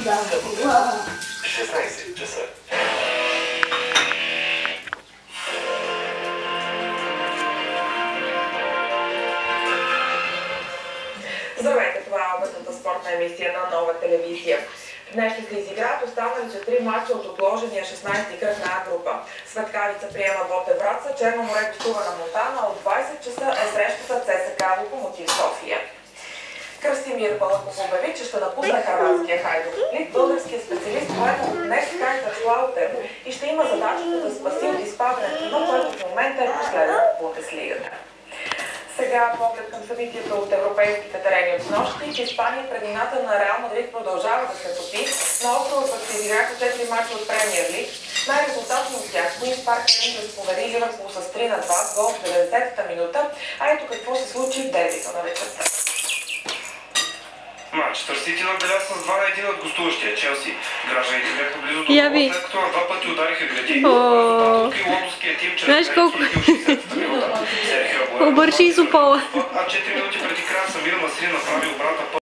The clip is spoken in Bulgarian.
16 часа. Здравейте, това е обедната спортна емисия на Нова телевизия. Днес ще се изиграят останалите 3 мача от отложения 16-ти кръг на А група. Светкавица приема Ботев Враца, Черно море гостува на Монтана, от 20 часа е срещата ЦСКА Локомотив София. Красимир Балъков обяви, че ще напусне хърватския Хайдук. Българският специалист поема от днес Кайзерслаутен и ще има задачата да спаси от изпадането, но който в момента е последен в Бундеслигата. Сега поглед към събитията от европейските терени от нощи. В Испания предината на Реал Мадрид продължава да се топи. На острова пък се изиграха 4 мача от Премиер Лиг. Най-резултатно от тях Куинс Парк Рейнджърс победи Ливърпул с 3-2 гол в 90-та минута. А ето какво се случи в дербито на вечерта. Манчестър Сити надделя с 2-1 от гостуващия Челси. Гражданите бяха близо до това, след като на 2 пъти удариха гради. Резултатът лондонския тим чрез пеналти в 60-та минута. Обърши Изопола. А 4 минути преди края Самир Насри направи обратна